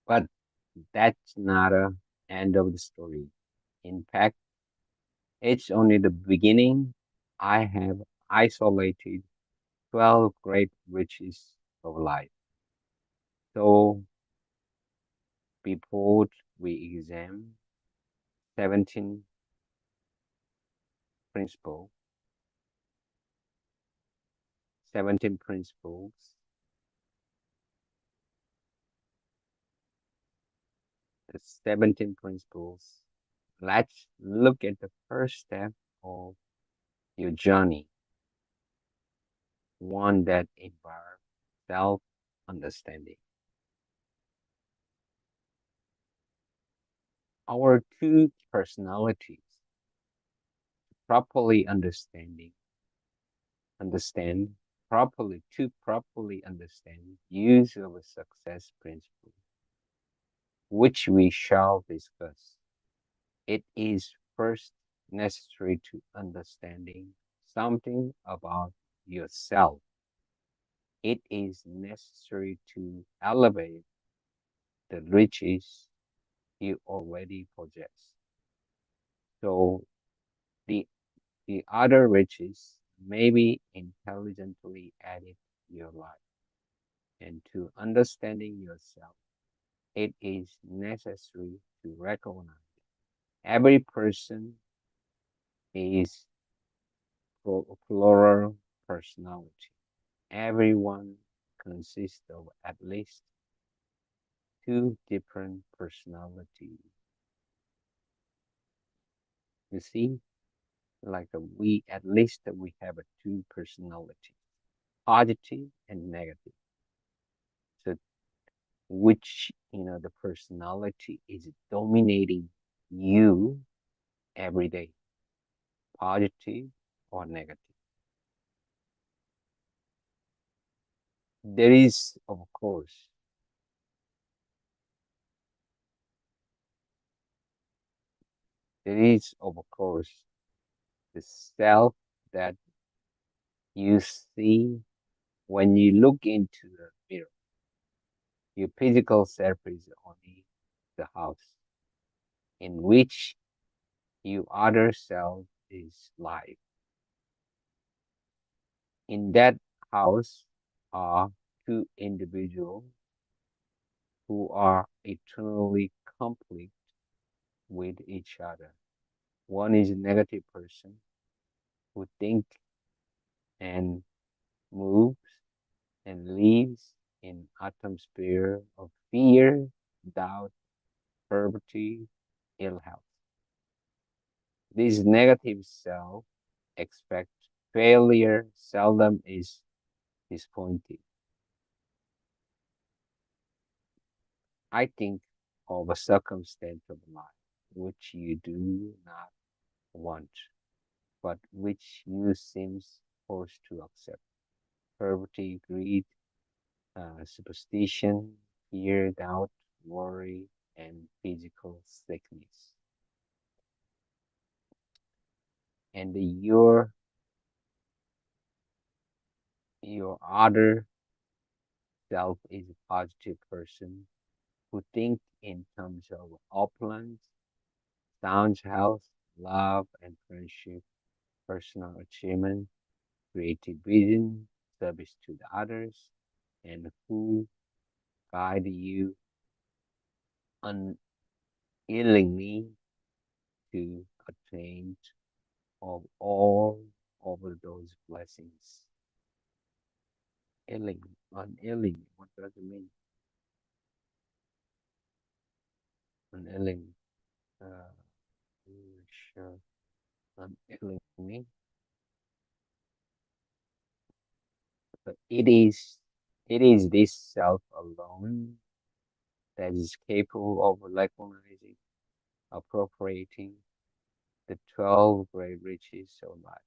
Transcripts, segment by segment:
But that's not a end of the story. In fact, it's only the beginning. I have isolated 12 great riches of life. So before we examine 17 principles, 17 principles, the 17 principles, let's look at the first step of your journey, one that involves self-understanding. Our two personalities, properly understand, properly understand use of a success principle, which we shall discuss. It is first necessary to understanding something about yourself. It is necessary to elevate the riches you already possess. So the the other riches may be intelligently added to your life. And to understanding yourself, it is necessary to recognize every person is plural personality. Everyone consists of at least two different personalities. You see, we at least we have a two personality, positive and negative. So which the personality is dominating you every day, positive or negative. There is, of course, there is, of course, the self that you see when you look into the mirror. Your physical self is only the house in which your other self is life. In that house are two individuals who are eternally conflict with each other. One is a negative person who thinks and moves and lives in atmosphere of fear, doubt, poverty, ill health. This negative self expect failure seldom is disappointed. I think of a circumstance of life which you do not want, but which you seems forced to accept. Poverty, greed, superstition, fear, doubt, worry, and physical sickness. And your other self is a positive person who think in terms of opulence, sound health, love and friendship, personal achievement, creative vision, service to the others, and who guide you unwillingly to attain of all over those blessings. Illing, unilling, what does it mean? Unilling, uh, sure, unilling me. But it is this self alone that is capable of recognizing, appropriating the 12 great riches of life.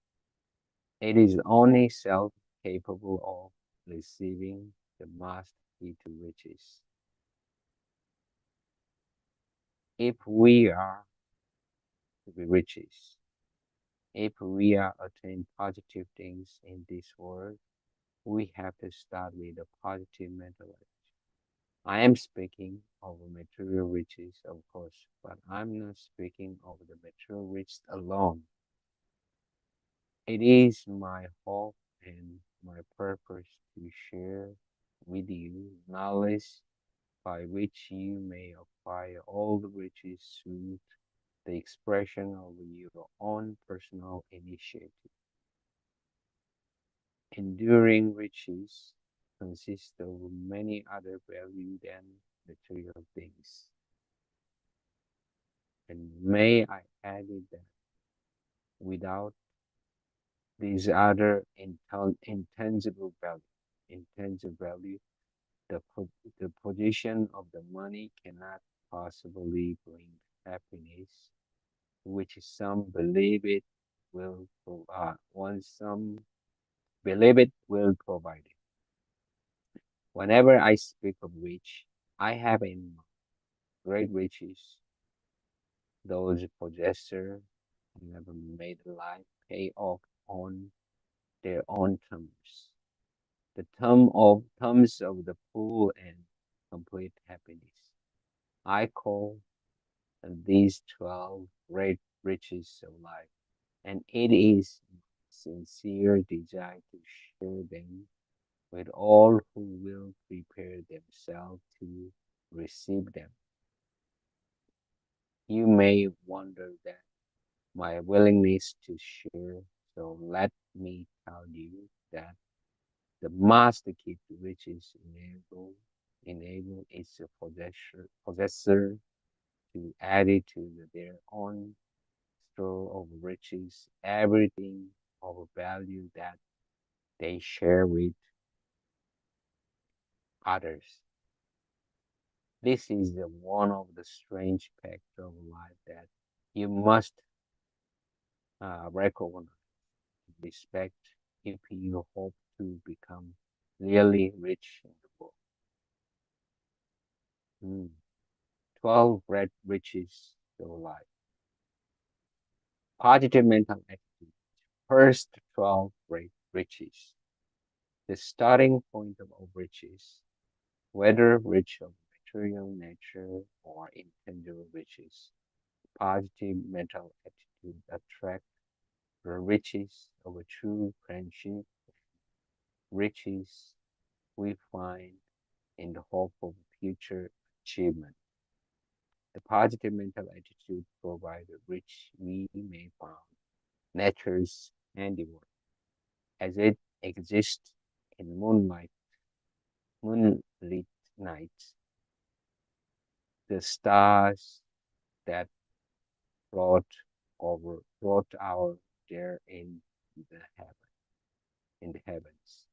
It is only self capable of receiving the master key to riches. If we are to be riches, if we are attain positive things in this world, we have to start with a positive mental attitude. I am speaking of material riches, of course, but I'm not speaking of the material riches alone. It is my hope and my purpose to share with you knowledge by which you may acquire all the riches through the expression of your own personal initiative. Enduring riches consist of many other value than material things. And may I add it that without these other intangible value, the, the position of the money cannot possibly bring happiness, which some believe it will once some believe it will provide it. Whenever I speak of which, I have in mind great riches, those possessors who have made life pay off on their own terms. The terms of the full and complete happiness. I call these 12 great riches of life, and it is my sincere desire to share them with all who will prepare themselves to receive them. You may wonder that my willingness to share, so let me tell you that the master key to riches enable its possessor to add it to their own store of riches, everything of value that they share with others. This is the one of the strange facts of life that you must recognize and respect if you hope to become really rich in the world. Hmm. 12 red riches of life. Positive mental attitude. First 12 great riches. The starting point of all riches, whether rich of material nature or intangible riches. Positive mental attitude attract the riches of a true friendship, riches we find in the hope of future achievement. The positive mental attitude provides which we may find nature's handiwork as it exists in moonlit nights, the stars that float float out there in the heavens.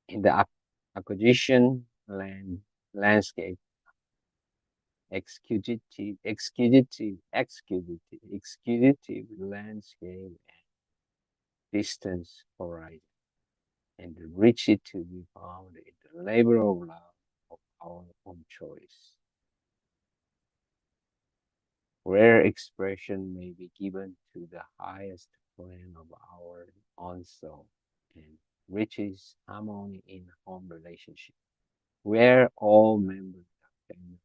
In the acquisition landscape, executive landscape and distance horizon, and the richest to be found in the labor of love of our own choice, where expression may be given to the highest plan of our own soul, and riches harmony in home relationship, where all members of families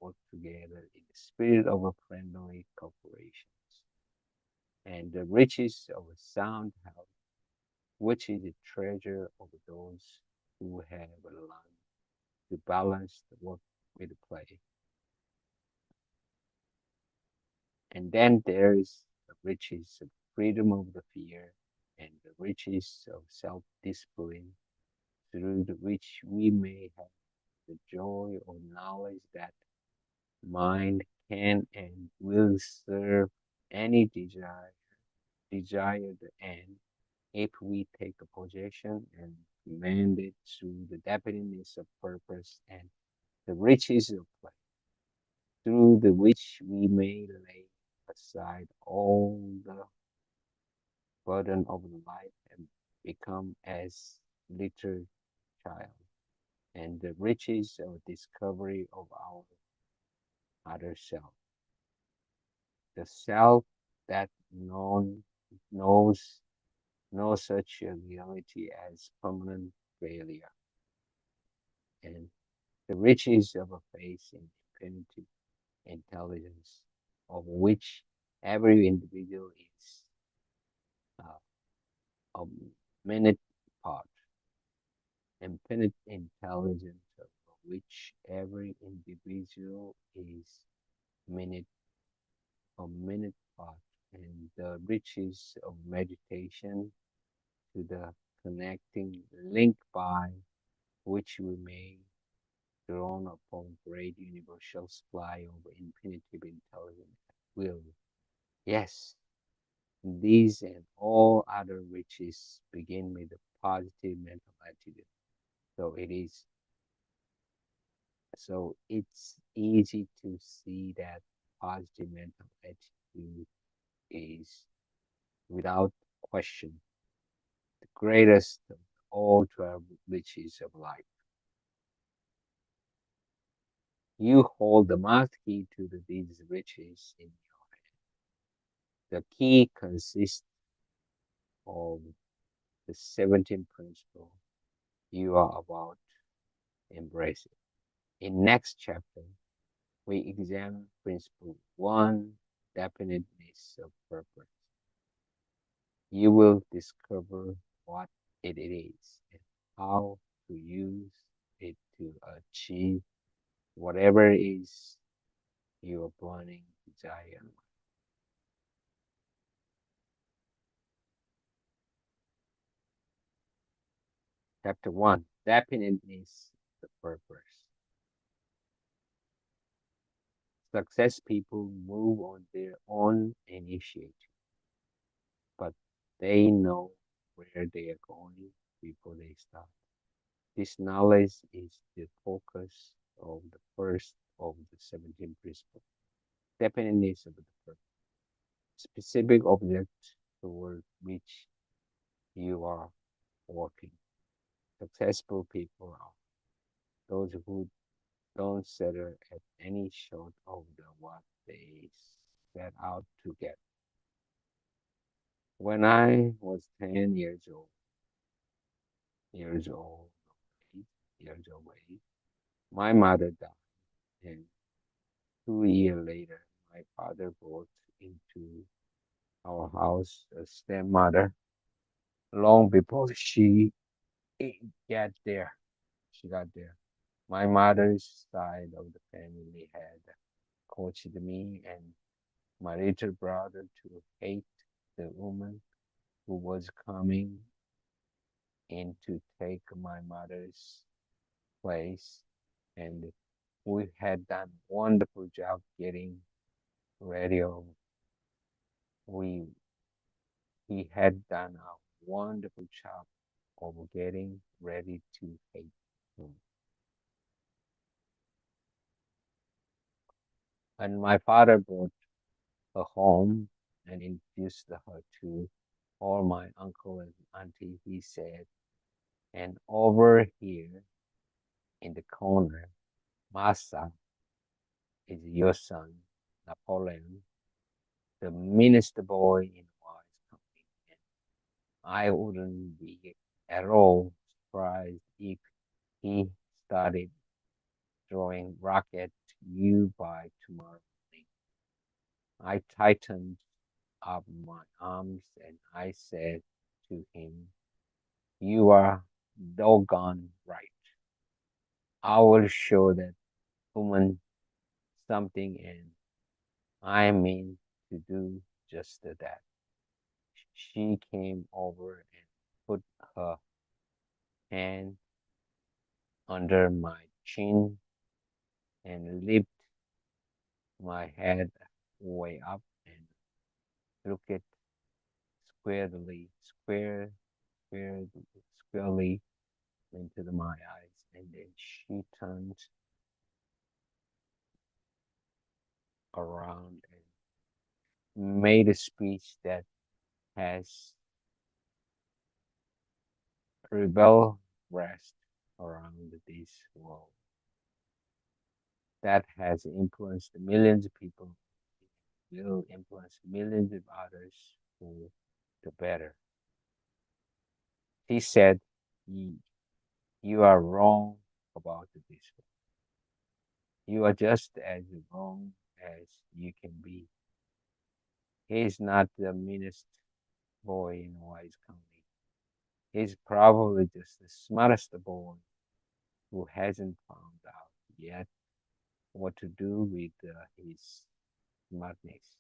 work together in the spirit of a friendly cooperation, and the riches of a sound health, which is the treasure of those who have learned to balance the work with play. And then there is the riches of freedom of the fear and the riches of self-discipline through which we may have the joy of knowledge that mind can and will serve any desired end if we take a possession and command it through the definiteness of purpose and the riches of play, through the which we may lay aside all the burden of life and become as little child, and the riches of discovery of our other self, the self that knows no such a reality as permanent failure, and The riches of a faith in infinite intelligence, of which every individual is a minute part, infinite intelligence of which every individual is minute a minute part, and the riches of meditation to the connecting link by which we may drawn upon great universal supply of infinitive intelligence at will. Yes, these and all other riches begin with a positive mental attitude. So it is it's easy to see that positive mental attitude is without question the greatest of all 12 riches of life. You hold the master key to these riches in your hand. The key consists of the 17 principle you are about embracing. In next chapter, we examine principle 1, definiteness of purpose. You will discover what it is and how to use it to achieve whatever it is your burning desire. Chapter 1, definiteness of purpose. Success people move on their own initiative, but they know where they are going before they start. This knowledge is the focus of the first of the 17 principles. Definiteness of the purpose. Specific object toward which you are working. Successful people are those who don't settle at any short of what they set out to get. When I was 10 years old, 8 years old, my mother died, and 2 years later, my father brought into our house a stepmother. Long before got there, she got there. My mother's side of the family had coached me and my little brother to hate the woman who was coming in to take my mother's place, and we had done a wonderful job getting ready. We he had done a wonderful job of getting ready to hate him. And my father brought her home and introduced her to all my uncle and auntie. He said, and over here in the corner, Masa is your son, Napoleon, the meanest boy in Wise Company. And I wouldn't be at all surprised if he started throwing rock at you by tomorrow morning. I tightened up my arms and I said to him, you are doggone right. I will show that woman something and I mean to do just that. She came over and put her hand under my chin and lifted my head way up and looked squarely, square, squarely into my eyes. And then she turned around and made a speech that has rebel rest around this world, that has influenced millions of people, will influence millions of others for the better. He said, you are wrong about this. You are just as wrong as you can be. He's not the meanest boy in Wise County. He's probably just the smartest boy who hasn't found out yet what to do with his smartness.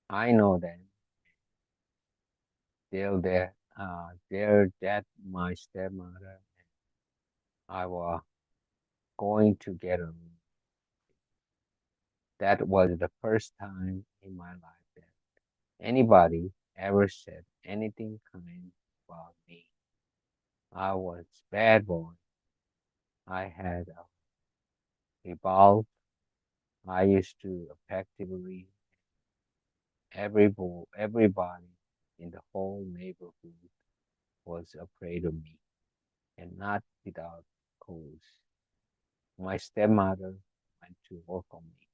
I know them. They're that my stepmother and I were going to get along. That was the first time in my life that anybody ever said anything kind about me. I was bad boy. I had a revolve. I used to effectively everybody in the whole neighborhood was afraid of me, and not without cause. My stepmother went to work on me.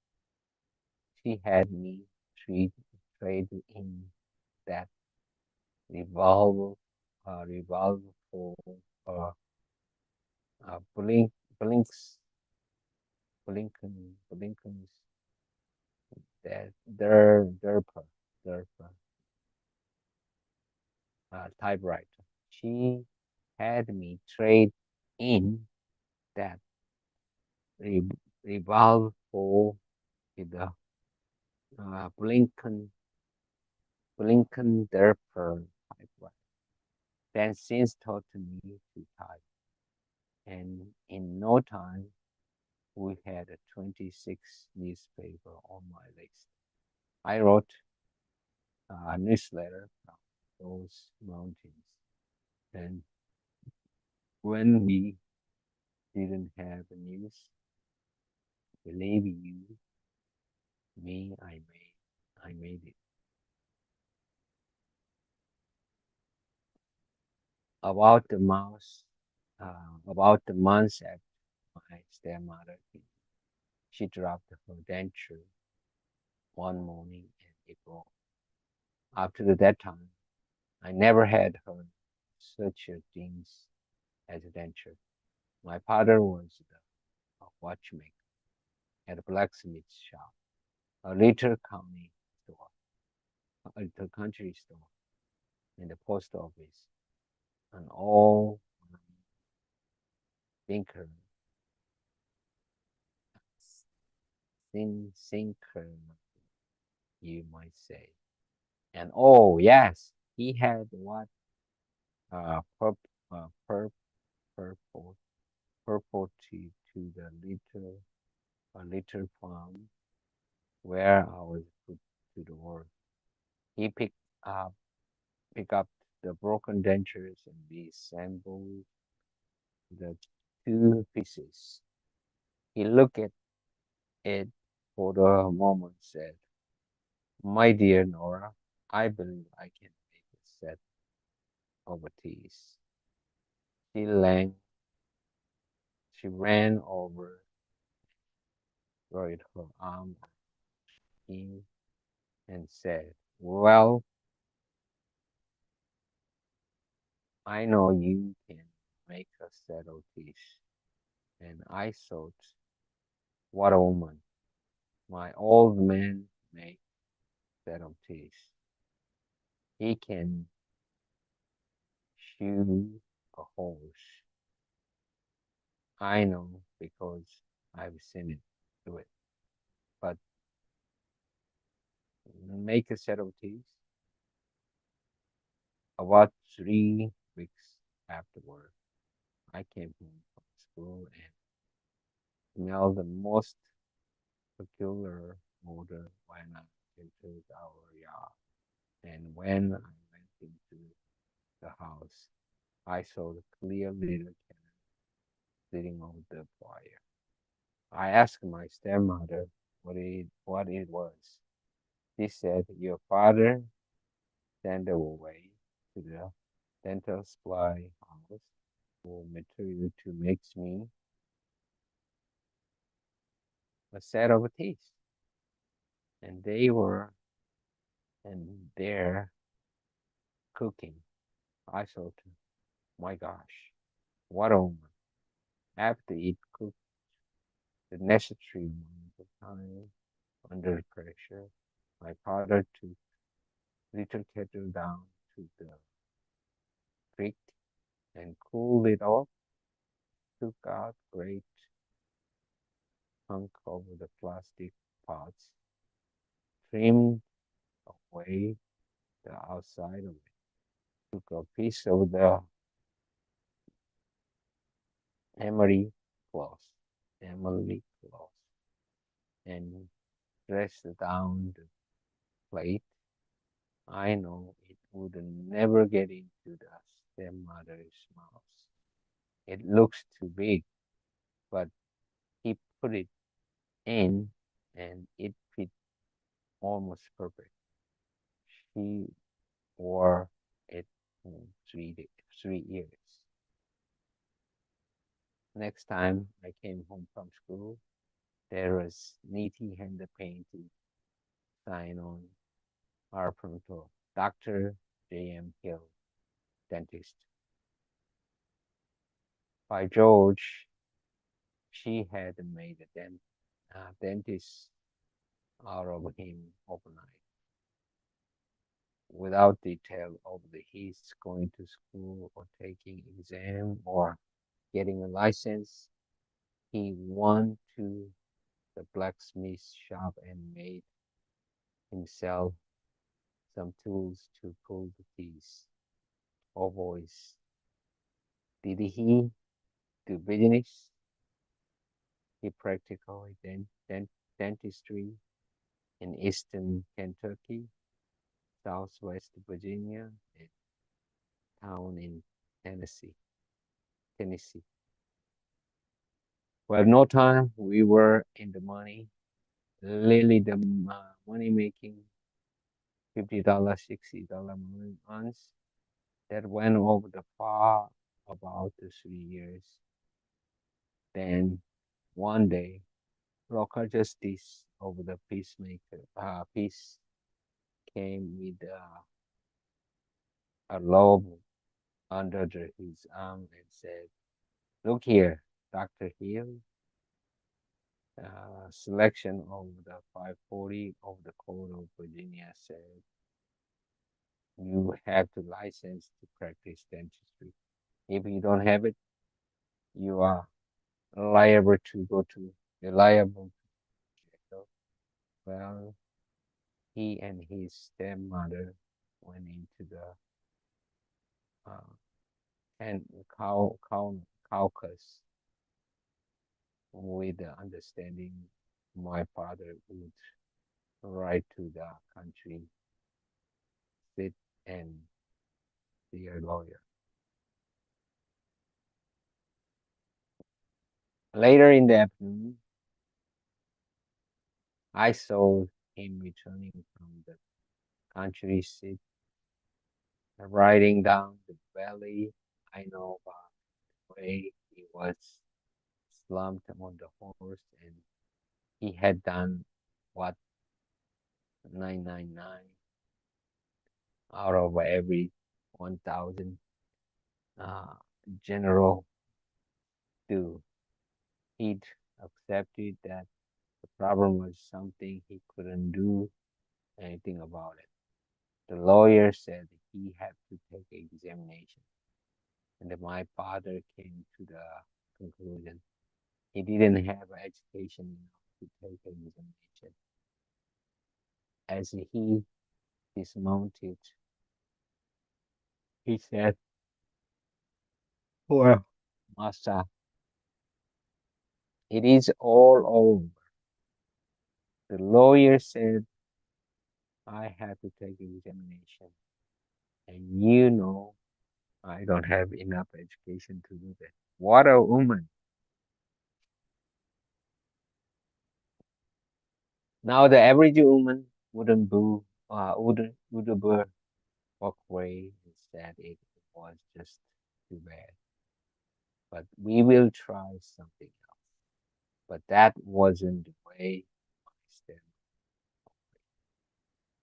She had me treat, trade in that revolver, revolver for uh, blinks, blinkens, that derper, typewriter. She had me trade in that re- revolve for the Blinken Derper typewriter. Then since taught me to type, and in no time we had a 26 newspaper on my list. I wrote a newsletter from those mountains, and when we didn't have the news, believe you me, I made it. About the mouse, about the months after my stepmother, she dropped her denture one morning and it broke. After that time, I never had heard such a thing as a denture. My father was a watchmaker at a blacksmith shop, a little county store, a little country store, and the post office, an old thinker, thinker, you might say. And oh yes, he had what purp, purple, purple to the little a little farm where I was put to the work. He up pick up the broken dentures and reassembled the two pieces. He looked at it for a moment, said, "My dear Nora, I believe I can make a set of teeth." She lang she ran over, rolled her arm in, and said, "Well, I know you can make a set of teeth." And I thought, what a woman. My old man make set of teeth. He can shoe a horse. I know because I've seen it do it. But make a set of teeth. About 3 weeks afterward, I came home from school and smelled the most peculiar odor when I entered our yard. And when I went into the house, I saw the clear little cat sitting on the fire. I asked my stepmother what it was. She said, "Your father sent away to the dental supply house for material to make me a set of teeth." And they were and there cooking. I thought, My gosh, what a woman. After it cooked the necessary amount of time under pressure, my father took little kettle down to the creek and cooled it off, took out great hunk of the plastic pots, trimmed away the outside of it, took a piece of the emery cloth, emery cloth, and pressed down the plate. I know it would never get into the stepmother's mouth. It looks too big, but he put it in and it fit almost perfect. She wore it in 3 years. Next time I came home from school, there was neatly hand painted sign on our front door. Dr. J.M. Hill, dentist. By George, she had made a dentist out of him overnight, without detail of his going to school or taking exam or getting a license. He went to the blacksmith shop and made himself some tools to pull the keys. Oh boys, did he do business? He practically dentistry in eastern Kentucky, southwest Virginia, and town in Tennessee. Tennessee. Well, no time we were in the money. Literally the money making $50, $60 months that went over the far about the 3 years. Then one day, local justice over the peace came with a lobe under his arm and said, "Look here, Dr. Hill, selection of the 540 of the Code of Virginia said you have to license to practice dentistry. If you don't have it, you are liable to jail." Well, he and his stepmother went into the uh, and caucus with the understanding my father would write to the country sit and be a lawyer. Later in the afternoon, I saw him returning from the country seat, riding down the valley. I know by the way he was slumped on the horse and he had done what 999 out of every 1,000 uh, general do. He'd accepted that the problem was something he couldn't do anything about it. The lawyer said he had to take an examination, and then my father came to the conclusion he didn't have education enough to take an examination. As he dismounted, he said, "Well, master, it is all over." The lawyer said I had to take an examination, and you know I don't have enough education to do that. What a woman! Now the average woman wouldn't walk away and said it was just too bad. But we will try something else. But that wasn't the way I said.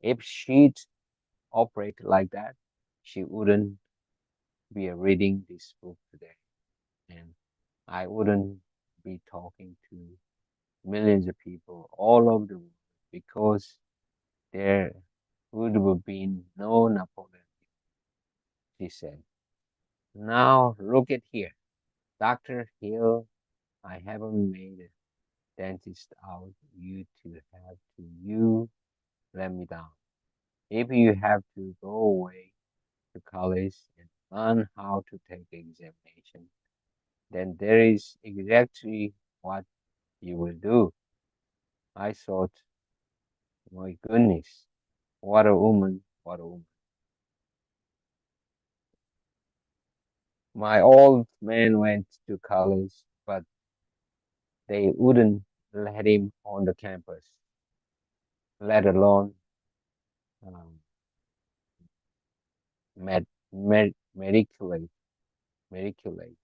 If she'd operate like that, she wouldn't be reading this book today, and I wouldn't be talking to millions of people all over the world because there would have been no Napoleon, she said. Now look at here. Dr. Hill, I haven't made a dentist out you to have to you let me down. If you have to go away to college and learn how to take the examination, then there is exactly what you will do. I thought, my goodness, what a woman, what a woman. My old man went to college, but they wouldn't let him on the campus, let alone um, med, mediculate, mediculate.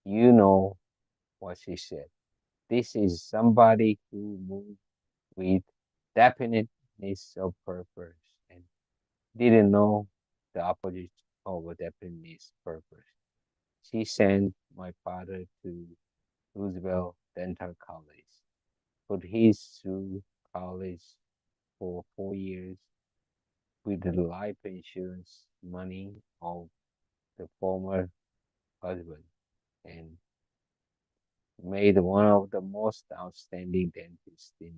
You know what she said. This is somebody who moved with definiteness of purpose and didn't know the opposite of a definiteness purpose. She sent my father to Roosevelt Dental College, put his through college for 4 years with the life insurance money of the former husband, and made one of the most outstanding dentists in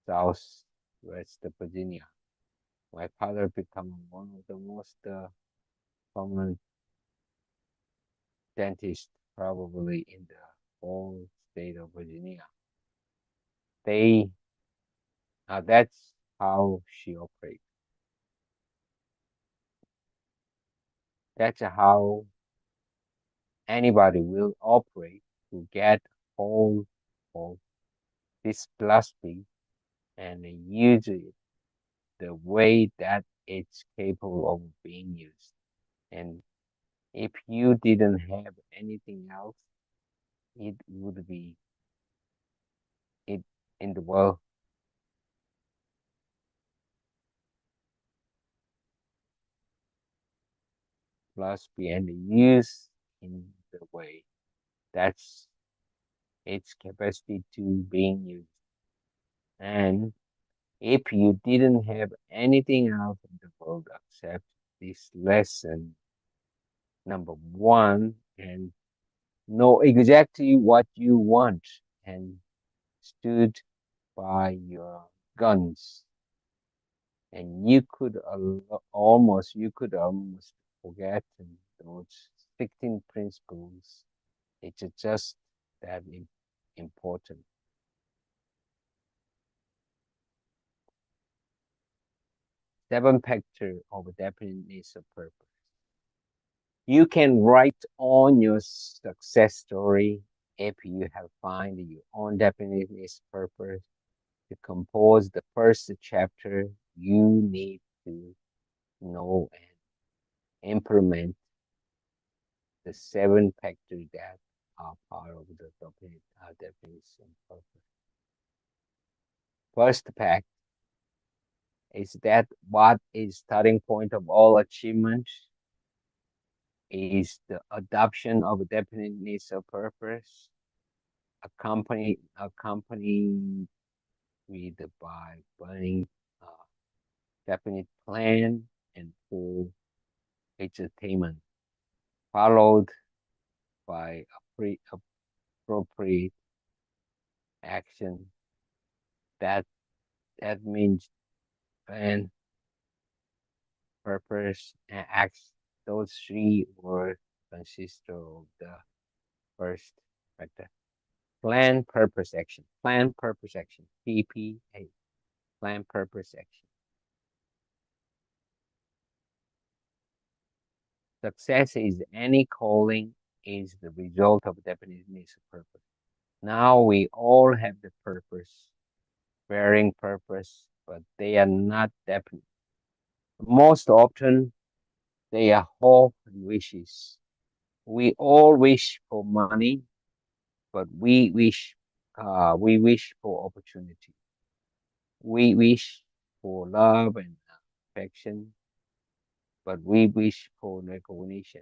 Southwest Virginia. My father became one of the most prominent dentists probably in the whole state of Virginia. They that's how she operates. That's how anybody will operate to get hold of this philosophy and use it the way that it's capable of being used. And if you didn't have anything else, it would be it in the world philosophy and use in the way that's its capacity to being used. And if you didn't have anything else in the world except this lesson, number one, and know exactly what you want and stood by your guns, and you could almost forget those 16 principles. It's just that important. Seven factor of definiteness of purpose. You can write on your success story if you have find your own definiteness purpose to compose the first chapter. You need to know and implement the seven factors that are part of the definition purpose. First fact is that what is starting point of all achievement is the adoption of a definiteness of purpose, accompanied with by planning definite plan and full attainment, followed by appropriate action. That that means plan, purpose, and action. Those three words consist of the first factor. Plan, purpose, action. Plan, purpose, action. PPA. Plan, purpose, action. Success is any calling is the result of definiteness of purpose. Now we all have the purpose, varying purpose, but they are not definite. Most often, they are hope and wishes. We all wish for money, but we wish for opportunity. We wish for love and affection, but we wish for recognition.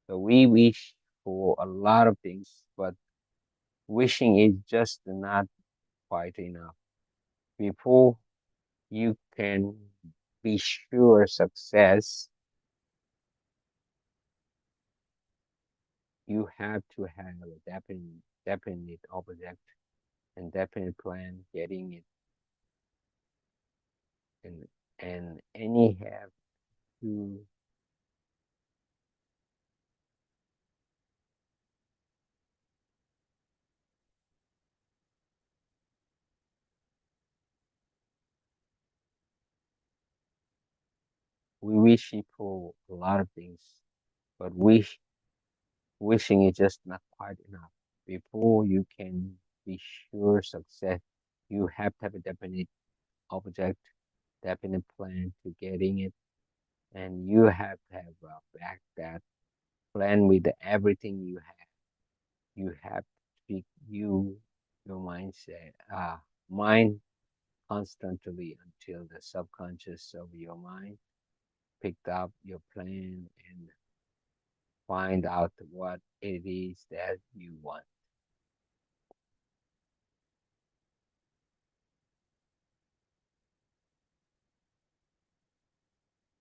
So we wish for a lot of things, but wishing is just not quite enough. Before you can be sure success, you have to have a definite object and definite plan getting it, and any have to. We wish for a lot of things, but wishing is just not quite enough. Before you can be sure success, you have to have a definite object, definite plan to getting it, and you have to have back that plan with everything you have. You have to speak your mindset, mind constantly until the subconscious of your mind picked up your plan and find out what it is that you want.